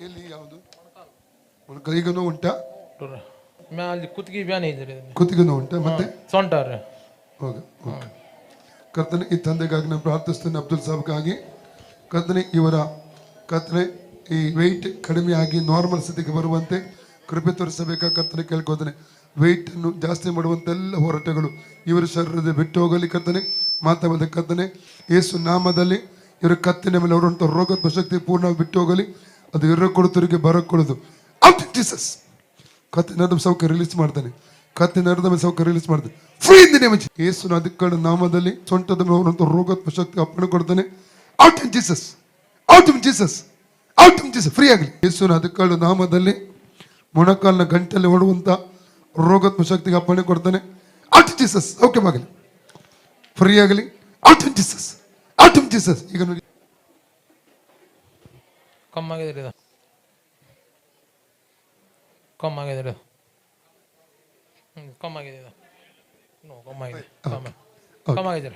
ಎಲ್ಲಿ ಯಾವುದು ಮೊಣಕಾಲು ನೋವು ಉಂಟಾ? ಅಲ್ಲಿ ಕುತ್ತಿಗೆ ಬ್ಯಾನೆ ಇದ್ರಿ, ಕುತ್ತಿಗೆ ನೋವು ಉಂಟಾ? ಮತ್ತೆ ಸೊಂಟ ರೀ. ಓಕೆ. ಕರ್ತನೆ ಈ ತಂದೆಗಾಗಿ ನಾನು ಪ್ರಾರ್ಥಿಸ್ತೇನೆ, ಅಬ್ದುಲ್ ಸಾಬ್ಗಾಗಿ. ಕರ್ತನೆ ಇವರ ಕರ್ತನೆ ಈ ವೆಯ್ಟ್ ಕಡಿಮೆ ಆಗಿ ನಾರ್ಮಲ್ ಸ್ಥಿತಿಗೆ ಬರುವಂತೆ ಕೃಪೆ ತೋರಿಸಬೇಕಾ ಕರ್ತನೆ ಕೇಳ್ಕೋತಾನೆ. ವೆಯ್ಟ್ ಅನ್ನು ಜಾಸ್ತಿ ಮಾಡುವಂತೆಲ್ಲ ಹೋರಾಟಗಳು ಇವರ ಶರೀರದ ಬಿಟ್ಟು ಹೋಗಲಿ ಕರ್ತನೆ. ಮಾತಾದ ಕರ್ತನೆ ಯೇಸು ನಾಮದಲ್ಲಿ ಇವರ ಕತ್ತಿನ ಮೇಲೆ ಅವರಂತ ರೋಗತ್ವ ಶಕ್ತಿ ಪೂರ್ಣ ಬಿಟ್ಟು ಹೋಗಲಿ. ಅದು ಇರಕೊಡುತ್ತರಿಗೆ ಬರಕೊಡುದು ಔಟ್ ಜೀಸಸ್. ಕತ್ತಿನ ಸೌಖ್ಯ ರಿಲೀಸ್ ಮಾಡ್ತಾನೆ, ಕತ್ತಿನ ಸೌಖ್ಯ ರಿಲೀಸ್ ಮಾಡ್ತಾನೆ. Free in the name of Jesus. ಯೇಸುವಿನ ಅಧಿಕಾರ ನಾಮದಲ್ಲಿ ಸೊಂಟದ ಮೇಲೆ ಅವರಂತ ರೋಗತ್ವ ಶಕ್ತಿ ಅಪ್ಪಣೆ ಕೊಡ್ತಾನೆ. Out in Jesus, out in Jesus, out in Jesus. Free ಆಗಲಿ ಯೇಸುವಿನ ಅಧಿಕಾರ ನಾಮದಲ್ಲಿ. ಮೊಣಕಾಲಿನ ಗಂಟಲ್ಲಿ ಓಡುವಂತ ರೋಗತ್ವ ಶಕ್ತಿಗೆ ಅಪ್ಪಣೆ ಕೊಡ್ತಾನೆ. Out in Jesus. ಸೌಖ್ಯವಾಗಲಿ, ಫ್ರೀ ಆಗಲಿ. Out in Jesus, out in Jesus. ಈಗ ನೋಡಿ ಕಮ್ಮಾಗಿದ್ರಿ, ಕಮ್ಮಾಗಿದ್ರಿ, ಕಮ್ಮಾಗಿದೆ, ಕಮ್ಮಾಗಿದೆ, ಕಮ್ಮಾಗಿದ್ರಿ.